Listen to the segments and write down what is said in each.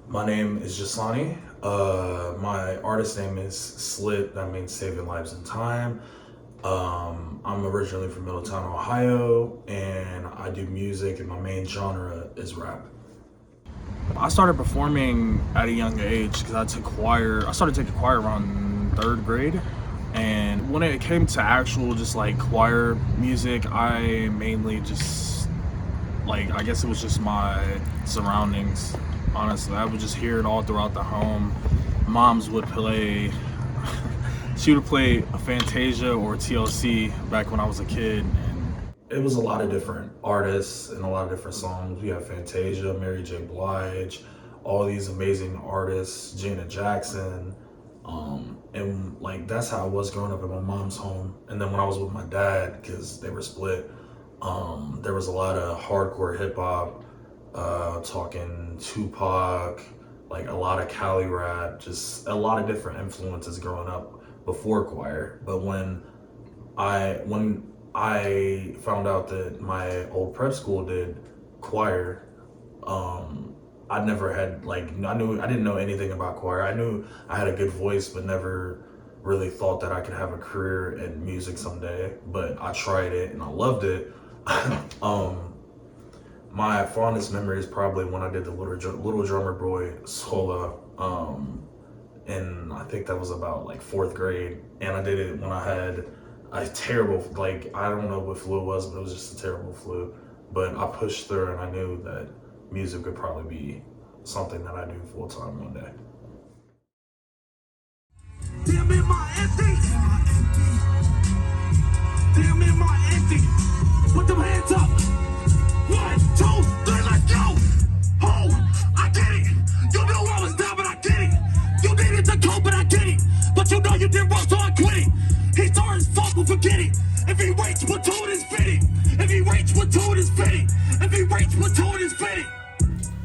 My name is Jasoni. My artist name is SLIT. That means Saving Lives in Time. I'm originally from Middletown, Ohio, and I do music, and my main genre is rap. I started performing at a young age because I took choir. I started taking choir around third grade, and when it came to actual just like choir music, I mainly just I guess it was just my surroundings. Honestly, I would just hear it all throughout the home. Moms would play. She would play a Fantasia or TLC back when I was a kid. And it was a lot of different artists and a lot of different songs. We have Fantasia, Mary J. Blige, all these amazing artists, Janet Jackson. And that's how I was growing up in my mom's home. And then when I was with my dad, because they were split, there was a lot of hardcore hip hop, talking Tupac, like a lot of Cali rap, just a lot of different influences growing up before choir. But when I found out that my old prep school did choir, I never had I didn't know anything about choir. I knew I had a good voice, but never really thought that I could have a career in music someday. But I tried it and I loved it. um, my fondest memory is probably when I did the Little Drummer Boy solo, and I think that was about like fourth grade, and I did it when I had a terrible, I don't know what flu it was, but it was just a terrible flu. But I pushed through, and I knew that music could probably be something that I do full time one day. Damn it, my empty. Damn it, my empty. Put them hands up. 1, 2, 3, let's go. Oh, I get it. You knew I was down, but I get it. You needed to go, but I get it. But you know you did wrong, so I quit it. He saw his fault, but forget it. If he waits, platoon is fitting. If he waits, platoon is fitting. If he waits, platoon is fitting.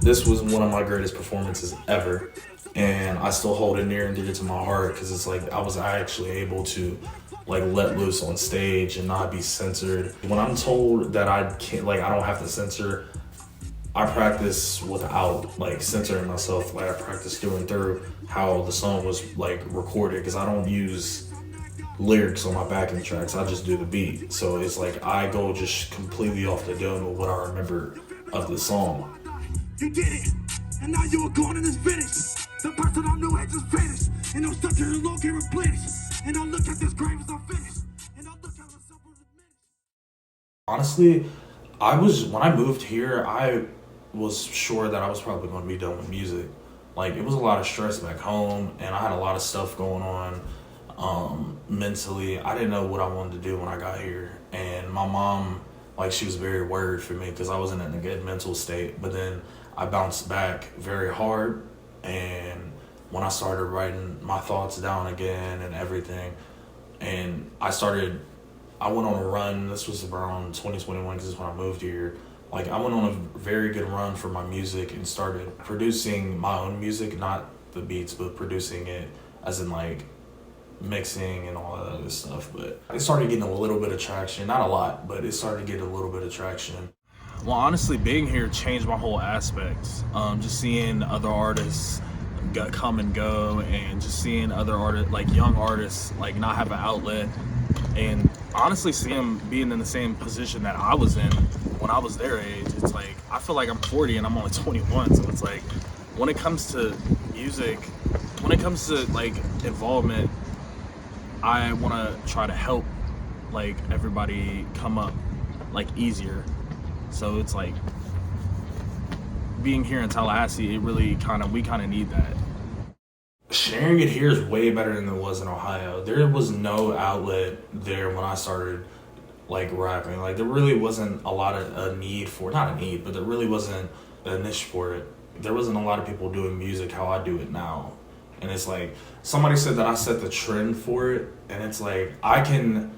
This was one of my greatest performances ever, and I still hold it near and dear to my heart because it's like I was actually able to let loose on stage and not be censored. When I'm told that I can't, I don't have to censor, I practice without censoring myself. I practice doing through how the song was recorded, because I don't use lyrics on my backing tracks. I just do the beat. So it's I go just completely off the dome of what I remember of the song. You did it, and now you are gone and it's finished. The person I knew had just vanished, and I'm stuck in the long game replenished. And I look at this grave as I'm finished, and I look at myself as diminished. Honestly, when I moved here, I was sure that I was probably going to be done with music. It was a lot of stress back home, and I had a lot of stuff going on mentally. I didn't know what I wanted to do when I got here, and my mom, she was very worried for me because I wasn't in a good mental state. But then I bounced back very hard, and when I started writing my thoughts down again and everything, and I went on a run. This was around 2021 because this is when I moved here. I went on a very good run for my music and started producing my own music, not the beats, but producing it as in mixing and all that other stuff. But it started getting a little bit of traction, not a lot, but it started getting a little bit of traction. Well, honestly, being here changed my whole aspects. Just seeing other artists come and go, and just seeing other artists, young artists, not have an outlet, and honestly seeing them being in the same position that I was in when I was their age. It's I feel like I'm 40 and I'm only 21, so it's when it comes to music, when it comes to involvement, I want to try to help everybody come up easier. So it's being here in Tallahassee, we kind of need that. Sharing it here is way better than it was in Ohio. There was no outlet there when I started rapping. There really wasn't a lot of a need for, not a need, but there really wasn't a niche for it. There wasn't a lot of people doing music how I do it now. And it's somebody said that I set the trend for it, and it's I can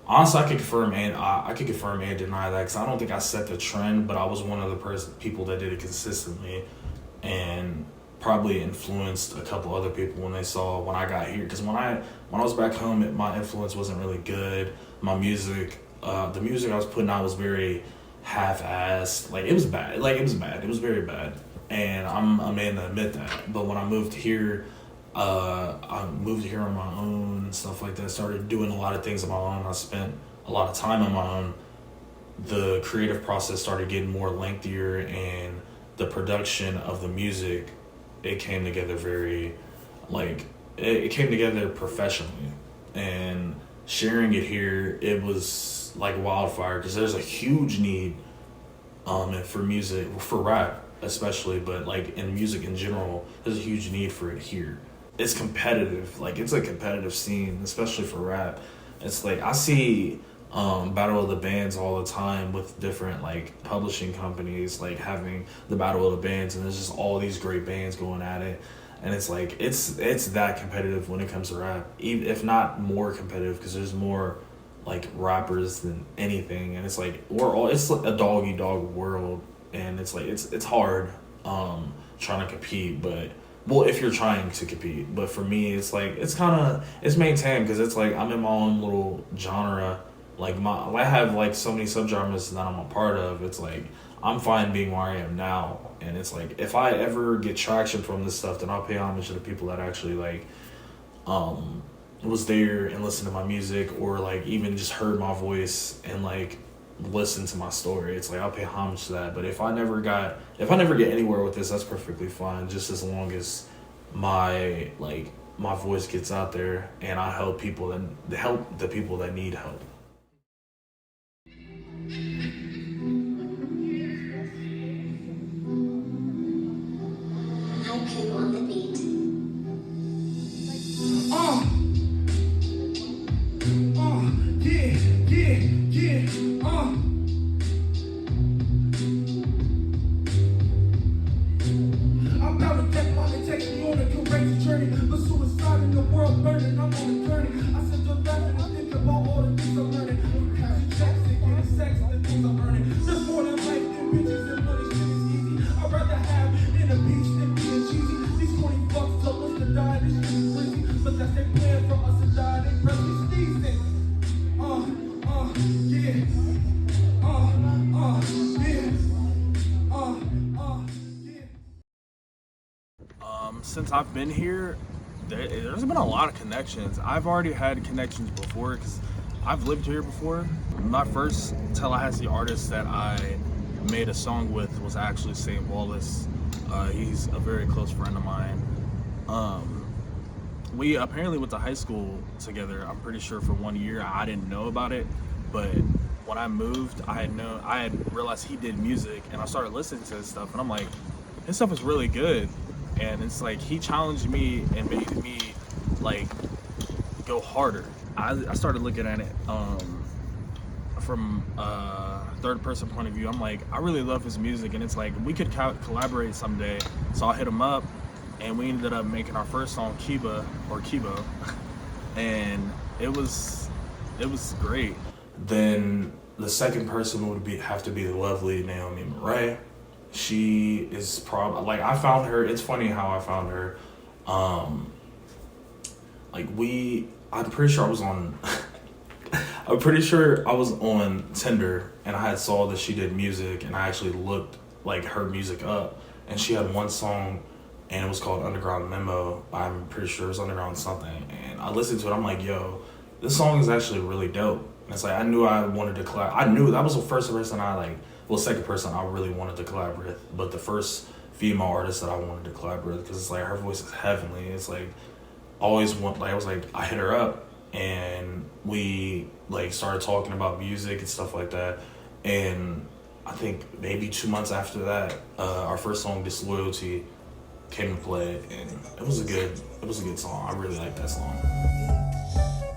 confirm and deny that, because I don't think I set the trend, but I was one of the people that did it consistently, and probably influenced a couple other people when they saw when I got here. Because when I was back home, my influence wasn't really good. My music, the music I was putting out was very half-assed. It was bad. It was very bad. and I'm a man to admit that. But when I moved here, I moved here on my own and stuff like that. Started doing a lot of things on my own. I spent a lot of time on my own. The creative process started getting more lengthier, and the production of the music, it came together very, like, it came together professionally. And sharing it here, it was like wildfire, because there's a huge need for music, for rap especially, but like in music in general, there's a huge need for it here. It's competitive, like it's a competitive scene, especially for rap. It's like I see battle of the bands all the time with different like publishing companies, like having the battle of the bands, and there's just all these great bands going at it. And it's like it's that competitive when it comes to rap, even if not more competitive, because there's more like rappers than anything. And it's like it's like a dog eat dog world, and it's like it's hard trying to compete, but well, if you're trying to compete. But for me, it's like it's maintained, because it's like I'm in my own little genre. Like I have like so many subgenres that I'm a part of. It's like I'm fine being where I am now. And it's like, if I ever get traction from this stuff, then I'll pay homage to the people that actually like was there and listened to my music, or like even just heard my voice and like listened to my story. It's like I'll pay homage to that. But if I never get anywhere with this, that's perfectly fine, just as long as my voice gets out there and I help the people that need help. On the beat. I'm about to death while they take me on a courageous journey. The suicide in the world burning, I'm on a journey. I sit there laughing and think about all the things I'm learning. Cashing checks and getting sex, the things I'm earning. There's more than life than bitches and money, shit is easy. I'd rather have in a beach than being cheesy. These 20 bucks told us to die, this shit is crazy. But that's their plan for us to die, they press me sneezing. Yeah. Since I've been here, there's been a lot of connections. I've already had connections before, because I've lived here before. My first Tallahassee artist that I made a song with was actually St. Wallace. He's a very close friend of mine. We apparently went to high school together, I'm pretty sure, for 1 year. I didn't know about it, but when I moved, I had realized he did music, and I started listening to his stuff, and I'm like, his stuff is really good. And it's like he challenged me and made me like go harder. I started looking at it from a third person point of view. I'm like, I really love his music, and it's like we could collaborate someday. So I hit him up, and we ended up making our first song, Kiba, or Kibo, and it was great. Then the second person would have to be the lovely Naomi Murray. She is probably, like, I found her, it's funny how I found her. I'm pretty sure I was on Tinder, and I had saw that she did music, and I actually looked like her music up, and she had one song, and it was called Underground Memo. I'm pretty sure it was Underground something, and I listened to it. I'm like, yo, this song is actually really dope. And it's like, I knew I wanted to collab. I knew that was the first person second person I really wanted to collab with, but the first female artist that I wanted to collab with, because it's like her voice is heavenly. It's like I hit her up, and we like started talking about music and stuff like that. And I think maybe 2 months after that, our first song, Disloyalty, came to play, and it was a good song. I really like that song.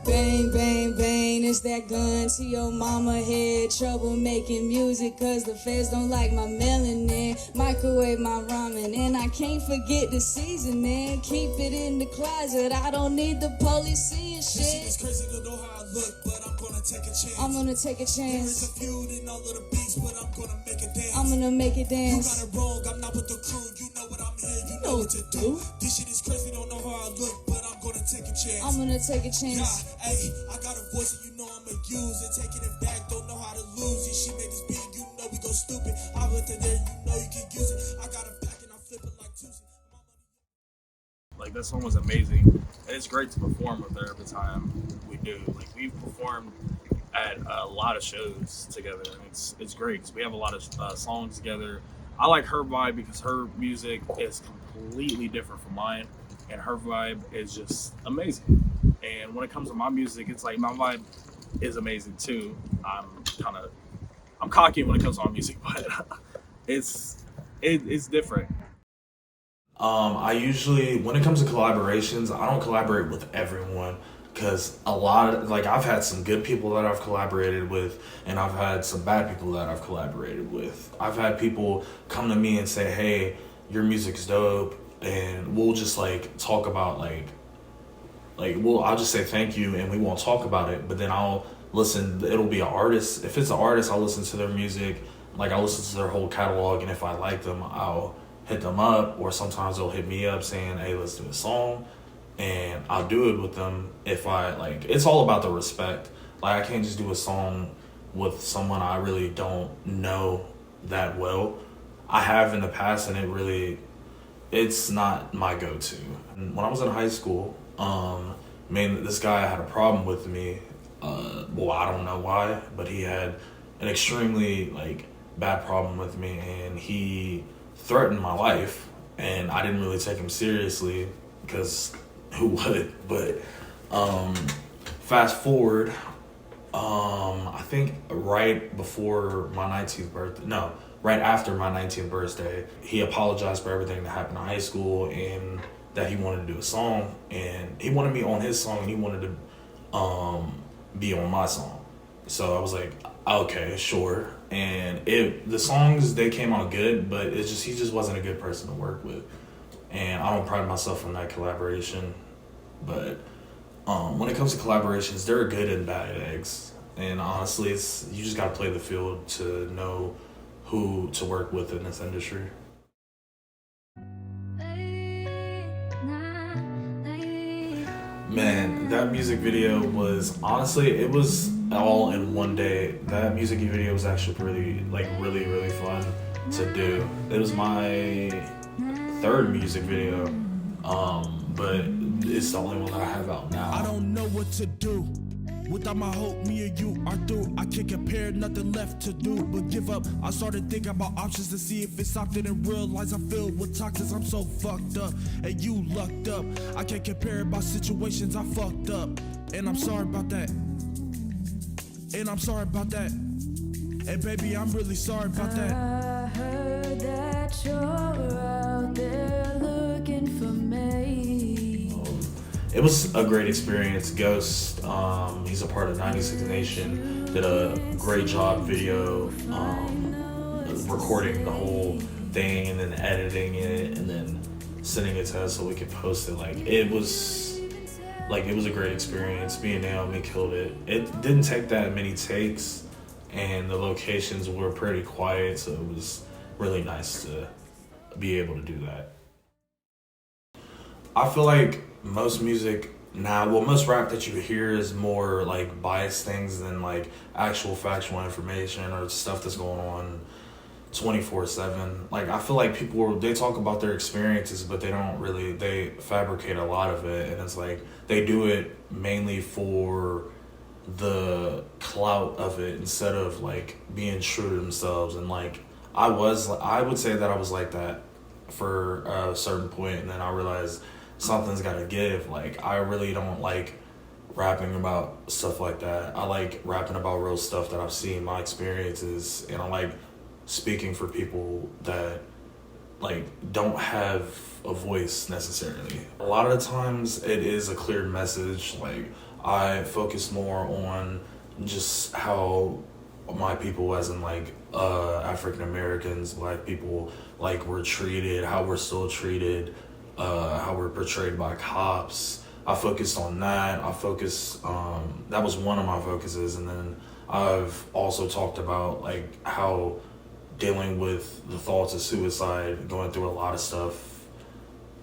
Bang, bang, bang, it's that gun to your mama head. Trouble making music cause the feds don't like my melanin. Microwave my ramen and I can't forget the seasoning. Keep it in the closet, I don't need the police seeing shit. This shit is crazy to know how I look, but I'm gonna take a chance. I'm gonna take a chance. There's a feud in all of the beats, but I'm gonna make it dance. I'm gonna make it dance. You got it wrong, I'm not with the crew. You know what I'm here, you know what to do. This shit is crazy, don't know how I look, but I'm gonna take a chance. I'm gonna take a chance. Yeah, hey, I got a voice and you know I'ma use it. Taking it back, don't know how to lose it. She made this beat, you know we go stupid. I went to there, you know you can use it. I got it back and I'm Like, that song was amazing, and it's great to perform with her every time we do. Like, we've performed at a lot of shows together, and it's great because we have a lot of songs together. I like her vibe because her music is completely different from mine, and her vibe is just amazing. And when it comes to my music, it's like my vibe is amazing too. I'm cocky when it comes to my music, but it's different. I usually, when it comes to collaborations, I don't collaborate with everyone because a lot of, like, I've had some good people that I've collaborated with, and I've had some bad people that I've collaborated with. I've had people come to me and say, hey, your music's dope, and we'll just like talk about I'll just say thank you and we won't talk about it, but then I'll listen. It'll be an artist. If it's an artist, I'll listen to their music. Like, I'll listen to their whole catalog, and if I like them, I'll hit them up, or sometimes they'll hit me up saying, hey, let's do a song, and I'll do it with them. If I like, it's all about the respect. Like, I can't just do a song with someone I really don't know that well. I have in the past, and it's not my go-to. When I was in high school, this guy had a problem with me. I don't know why, but he had an extremely bad problem with me, and he threatened my life, and I didn't really take him seriously because who would? But fast forward, I think right after my 19th birthday, he apologized for everything that happened in high school, and that he wanted to do a song, and he wanted me on his song, and he wanted to be on my song. So I was like, okay, sure. And the songs, they came out good, but he just wasn't a good person to work with. And I don't pride myself on that collaboration. But when it comes to collaborations, there are good and bad eggs. And honestly, you just got to play the field to know who to work with in this industry. Man, that music video was, honestly, it was all in one day. That music video was actually really, really fun to do. It was my third music video, but it's the only one that I have out now. I don't know what to do. Without my hope, me and you are through. I can't compare, nothing left to do but give up. I started thinking about options to see if it's something, and realize I'm filled with toxins. I'm so fucked up, and you lucked up. I can't compare about situations I fucked up, and I'm sorry about that. And I'm sorry about that. And baby, I'm really sorry about that. I heard that you're out there looking for me. It was a great experience. Ghost, he's a part of 96 Nation, did a great job video, recording the whole thing and then editing it and then sending it to us so we could post it. It was a great experience. Me and Naomi killed it. It didn't take that many takes, and the locations were pretty quiet, so it was really nice to be able to do that. I feel like most music now, most rap that you hear is more biased things than actual factual information or stuff that's going on 24/7. I feel like people, they talk about their experiences, but they fabricate a lot of it, and it's they do it mainly for the clout of it instead of being true to themselves. And I would say that I was like that for a certain point, and then I realized something's gotta give. I really don't like rapping about stuff like that. I like rapping about real stuff that I've seen, my experiences, and I like speaking for people that don't have a voice necessarily. A lot of the times it is a clear message. I focus more on just how my people, as in African Americans, Black people, we're treated, how we're still treated, how we're portrayed by cops. I focused on that. That was one of my focuses, and then I've also talked about how dealing with the thoughts of suicide, going through a lot of stuff,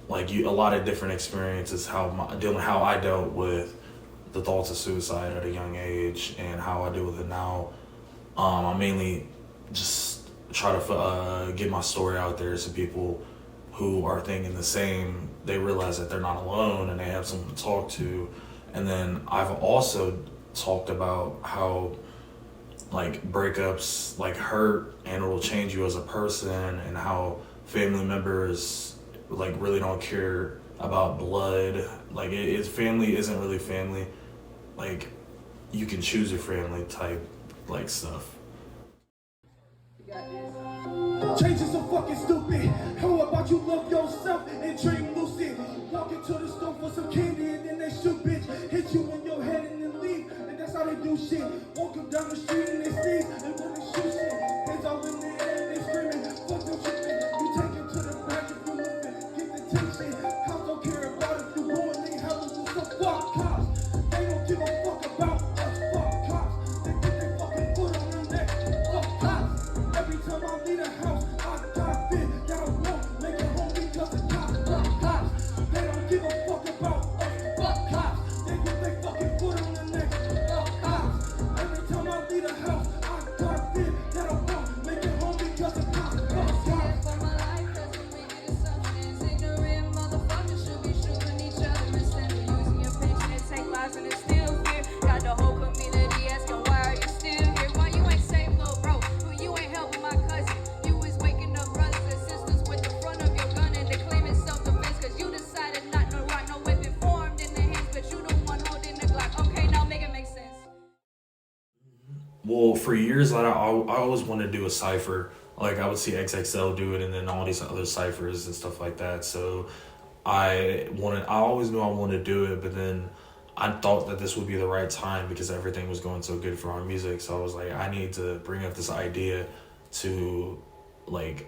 a lot of different experiences, how I dealt with the thoughts of suicide at a young age and how I deal with it now. I mainly just try to get my story out there so people who are thinking the same, they realize that they're not alone and they have someone to talk to. And then I've also talked about how like breakups like hurt and it will change you as a person, and how family members like really don't care about blood. Like it's family isn't really family. Like you can choose your family type like stuff. Change is so fucking stupid. How about you love yourself and dream lucid? Walk into the store for some candy and then they shoot, bitch. Hit you in your head and then leave. And that's how they do shit. Walk them down the street and they sneeze. And when they shoot shit, hands all in the air and they screaming. Fuck them tripping. You take it to the back if you moving. Get the tension. Cops don't care about if you going. They have to do some fuck cops. They don't give a fuck about us. Fuck cops. They put their fucking foot on their neck. Fuck cops. Every time I leave the house, I got fit that I won't make it home because the cops. Fuck cops. They don't give a fuck about us. Fuck cops. They put their fucking foot on their neck. Fuck cops. Every time I leave the house, I got fit that I won't make it home because the cops. Fuck cops. For my life, cause we're making assumptions. Ignorant motherfuckers should be shooting each other instead of using your pension to take lives and instill fear. Got the whole community asking, why are you still here? Why you ain't saved little bro? Who you ain't helping my cousin? You was waking up brothers and sisters with the front of your gun and they claiming self-defense cause you decided not to rock no weapon formed in the hands, but you the one holding the Glock. Okay, now make it make sense. Well, for years, I always wanted to do a cipher. Like, I would see XXL do it and then all these other ciphers and stuff like that. So I always knew I wanted to do it, but then I thought that this would be the right time because everything was going so good for our music. So I was like, I need to bring up this idea to like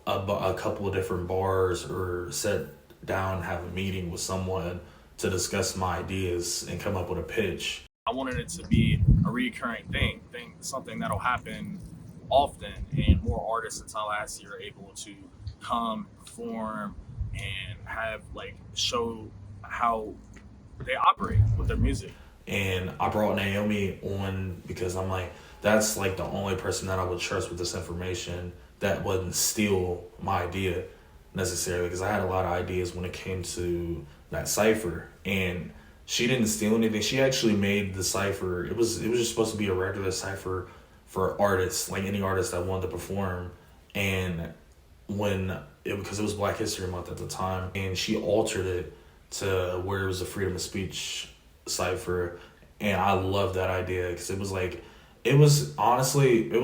a couple of different bars or sit down and have a meeting with someone to discuss my ideas and come up with a pitch. I wanted it to be a recurring thing, something that'll happen often, and more artists in Tallahassee are able to come, perform, and have like show how they operate with their music. And I brought Naomi on because I'm like, that's like the only person that I would trust with this information that wouldn't steal my idea necessarily, because I had a lot of ideas when it came to that cipher, and she didn't steal anything. She actually made the cipher. It was just supposed to be a regular cipher for artists, like any artist that wanted to perform. And because it was Black History Month at the time, and she altered it to where it was a freedom of speech cipher. And I love that idea because it was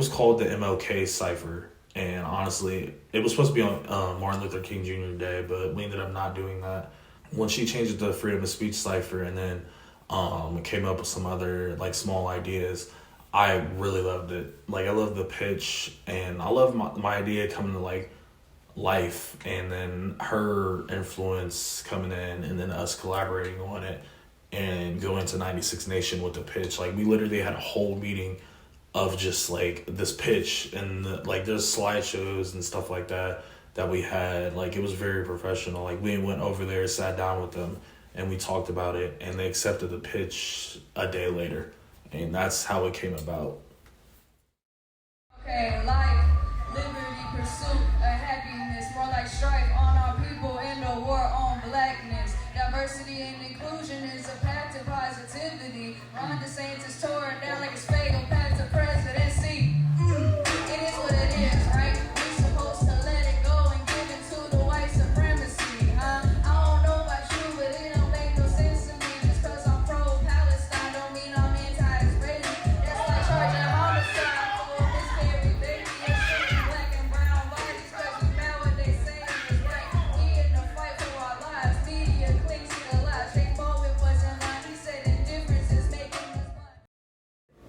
called the MLK cipher. And honestly, it was supposed to be on Martin Luther King Jr. Day, but we ended up not doing that. When she changed it to freedom of speech cipher and then came up with some other like small ideas, I really loved it. Like, I love the pitch, and I love my idea coming to like life, and then her influence coming in, and then us collaborating on it and going to 96 Nation with the pitch. Like, we literally had a whole meeting of just like this pitch, and like there's slideshows and stuff like that we had. Like, it was very professional. Like, we went over there, sat down with them, and we talked about it, and they accepted the pitch a day later. And that's how it came about. Okay, life, liberty, pursuit of happiness, more like strife on our people in the war on blackness. Diversity and inclusion is a path to positivity. Ron DeSantis tore it down like it's fatal path to presidency. It is what it is, right? We're supposed to let it go and give it to the white supremacy, huh? I don't know about you, but it don't make no sense to me. Just cause I'm pro-Palestine don't mean I'm anti-Israeli. That's like charging homicide for a miscarried baby and shooting black and brown bodies cause we found what they say is right. We in the fight for our lives. Media clings to the lies. Jake Baldwin wasn't lying. He said indifference is making us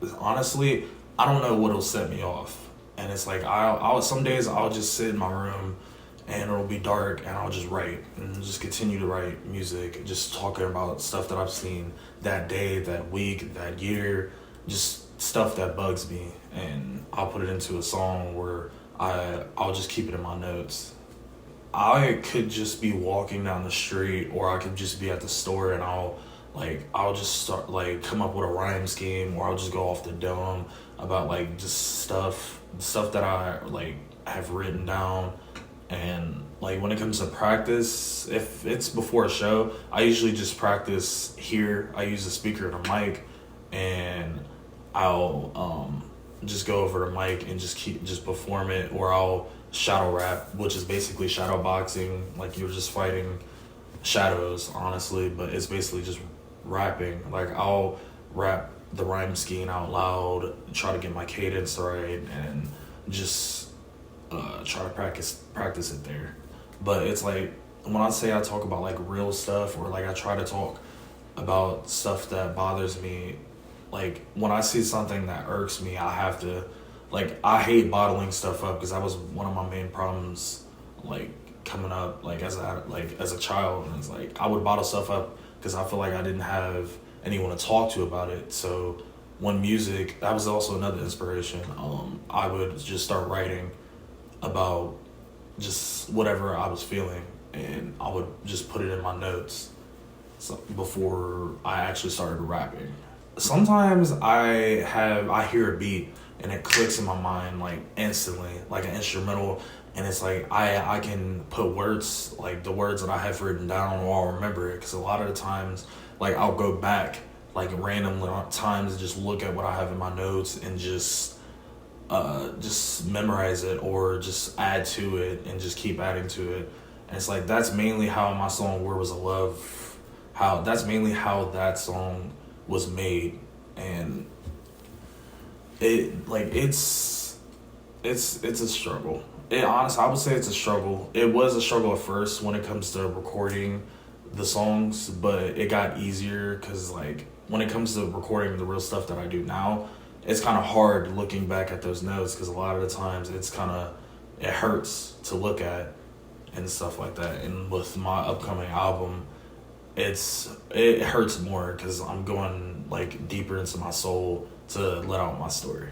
blind. Honestly, I don't know what'll set me off. And it's like, some days I'll just sit in my room and it'll be dark and I'll just write and just continue to write music, just talking about stuff that I've seen that day, that week, that year, just stuff that bugs me. And I'll put it into a song where I'll just keep it in my notes. I could just be walking down the street, or I could just be at the store, and I'll just start like come up with a rhyme scheme, or I'll just go off the dome about like just stuff that I like have written down, and like when it comes to practice, if it's before a show, I usually just practice here. I use a speaker and a mic, and I'll just go over the mic and just perform it, or I'll shadow rap, which is basically shadow boxing, like you're just fighting shadows, honestly, but it's basically just rapping. Like I'll rap the rhyme scheme out loud, try to get my cadence right, and just try to practice it there. But it's like when I say I talk about like real stuff, or like I try to talk about stuff that bothers me, like when I see something that irks me, I have to, like, I hate bottling stuff up, because that was one of my main problems, like coming up, like as a child. And it's like I would bottle stuff up because I feel like I didn't have anyone to talk to about it. So when music, that was also another inspiration. I would just start writing about just whatever I was feeling, and I would just put it in my notes, so before I actually started rapping. Sometimes I hear a beat and it clicks in my mind like instantly, like an instrumental, and it's like I can put words, like the words that I have written down, or I'll remember it, because a lot of the times, like I'll go back like random times and just look at what I have in my notes and just memorize it, or just add to it and just keep adding to it. And it's like that's mainly how my song "Where Was the Love," that's mainly how that song was made. And it's a struggle. Honestly, I would say it's a struggle. It was a struggle at first when it comes to recording the songs, but it got easier, because like when it comes to recording the real stuff that I do now, it's kind of hard looking back at those notes, because a lot of the times it hurts to look at and stuff like that. And with my upcoming album, it hurts more, because I'm going like deeper into my soul to let out my story.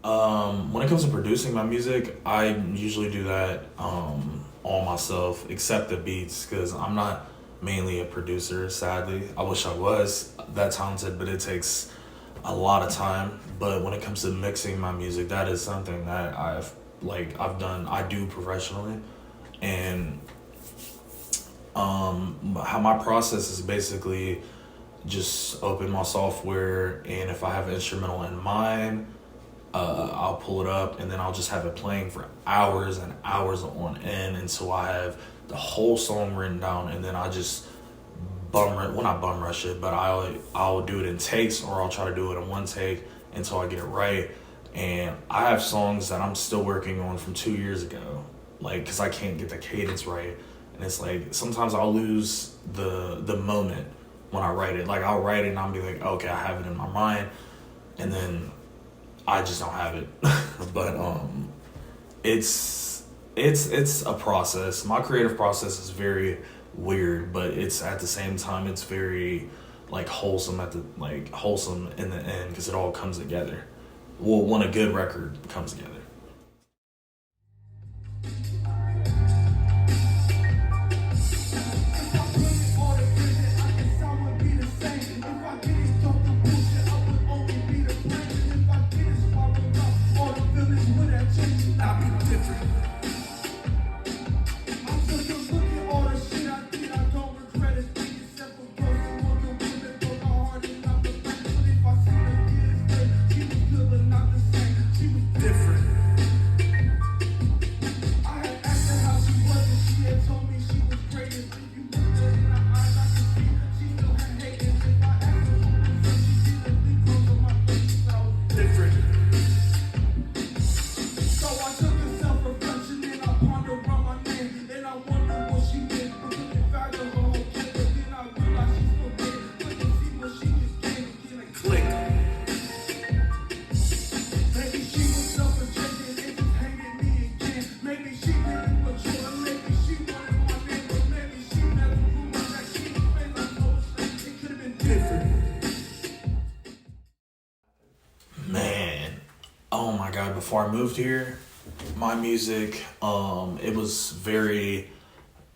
When it comes to producing my music, I usually do that all myself, except the beats, because I'm not mainly a producer, sadly. I wish I was that talented, but it takes a lot of time. But when it comes to mixing my music, that is something that I do professionally. And how my process is basically just open my software, and if I have an instrumental in mind, I'll pull it up, and then I'll just have it playing for hours and hours on end until I have the whole song written down. And then I just not bum rush it, but I'll do it in takes, or I'll try to do it in one take until I get it right. And I have songs that I'm still working on from 2 years ago, like, because I can't get the cadence right. And it's like sometimes I'll lose the moment when I write it. Like I'll write it and I'll be like, okay, I have it in my mind, and then I just don't have it. But it's a process. My creative process is very weird, but it's at the same time it's very like wholesome in the end, because it all comes together. Well, when a good record comes together. Before I moved here, my music, it was very,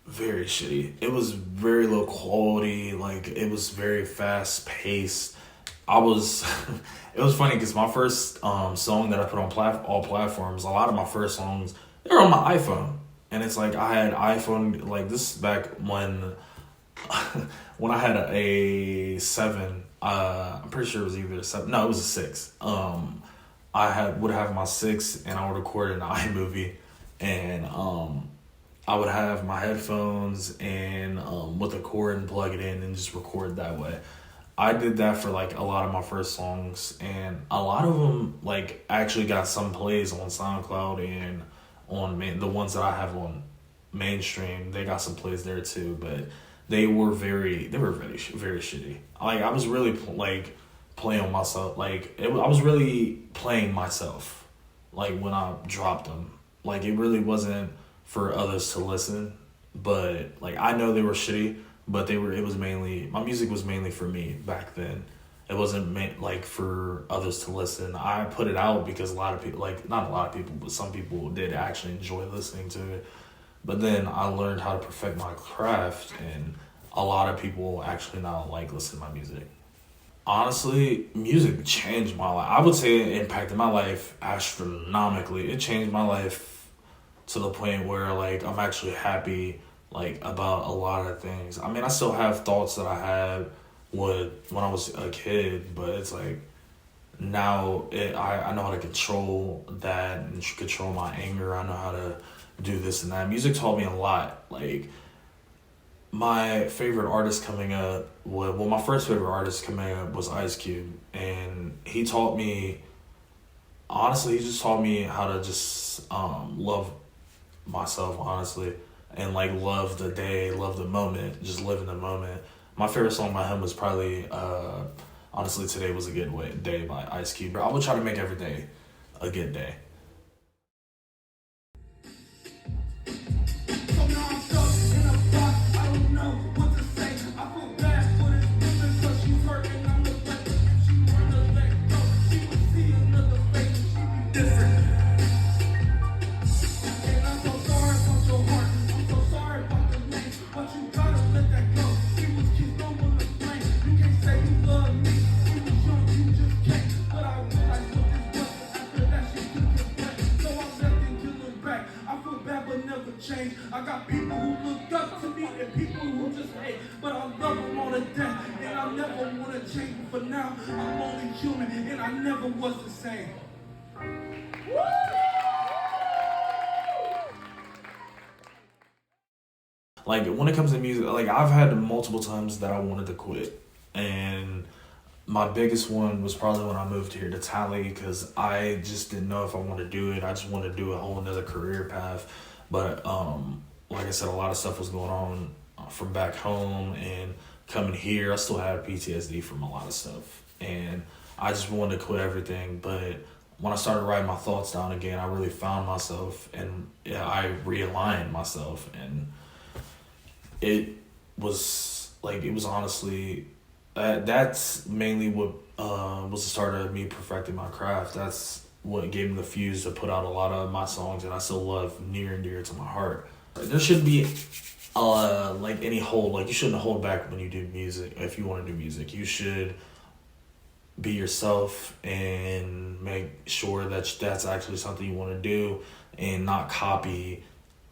very shitty. It was very low quality. Like, it was very fast paced. It was funny because my first song that I put on all platforms, a lot of my first songs, they were on my iPhone. And it's like I had iPhone, like this is back when when I had a 7, I'm pretty sure it was either a 7, no, it was a 6. Would have my 6 and I would record an iMovie, and I would have my headphones and with a cord and plug it in and just record that way. I did that for like a lot of my first songs, and a lot of them like actually got some plays on SoundCloud and on the ones that I have on mainstream. They got some plays there too, but they were very very shitty. Like I was really playing on myself. I was really playing myself. Like when I dropped them, like it really wasn't for others to listen. But like I know they were shitty, but it was mainly, my music was mainly for me back then. It wasn't like for others to listen. I put it out because a lot of people, like not a lot of people, but some people did actually enjoy listening to it. But then I learned how to perfect my craft, and a lot of people actually now like listening to my music. Honestly, music changed my life. I would say it impacted my life astronomically. It changed my life to the point where like I'm actually happy like about a lot of things. I mean, I still have thoughts that I had when I was a kid, but it's like now I know how to control that and control my anger. I know how to do this and that. Music taught me a lot. Like my favorite artist coming up, my first favorite artist coming up was Ice Cube, and he taught me, honestly, he just taught me how to just love myself, honestly, and like love the day, love the moment, just live in the moment. My favorite song by him was probably honestly Today Was a Good Day by Ice Cube. But I would try to make every day a good day. So now I'm stuck in a box, I don't know what to say. I feel bad for this woman, cause she's hurting, I'm the best. If she wanna let go, she would see another face, she be different. And I'm so sorry about your heart, I'm so sorry about the name, but you gotta let that go. We was kids, no one to blame. You can't say you love me, we was young, you just can't. But I realized what this was, after that she took it back. So I left and killing back, I feel bad but never change. I got people who look up to me and people who just hate, but I love them all to death, and I never want to change. But for now, I'm only human, and I never was the same. Like when it comes to music, like I've had multiple times that I wanted to quit, and my biggest one was probably when I moved here to Tallahassee, because I just didn't know if I wanted to do it. I just wanted to do a whole another career path, but like I said, a lot of stuff was going on from back home, and coming here, I still had PTSD from a lot of stuff, and I just wanted to quit everything. But when I started writing my thoughts down again, I really found myself, and I realigned myself, and it was honestly that's mainly what was the start of me perfecting my craft. That's what gave me the fuse to put out a lot of my songs that I still love near and dear to my heart. There shouldn't be like any hold, like you shouldn't hold back when you do music. If you want to do music, you should be yourself and make sure that that's actually something you want to do, and not copy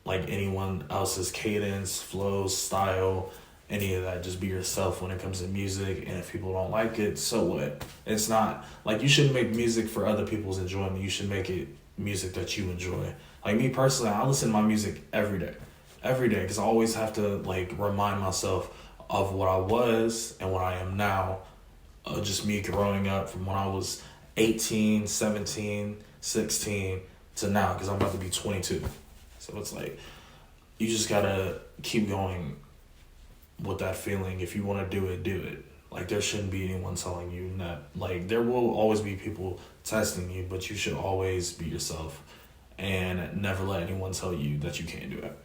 like anyone else's cadence, flow, style, any of that. Just be yourself when it comes to music, and if people don't like it, so what? It's not like you shouldn't make music for other people's enjoyment. You should make it music that you enjoy. Like me personally, I listen to my music every day, because I always have to like remind myself of what I was and what I am now. Just me growing up from when I was 18, 17, 16 to now, because I'm about to be 22. So it's like, you just gotta keep going with that feeling. If you want to do it, do it. Like there shouldn't be anyone telling you that. Like there will always be people testing you, but you should always be yourself and never let anyone tell you that you can't do it.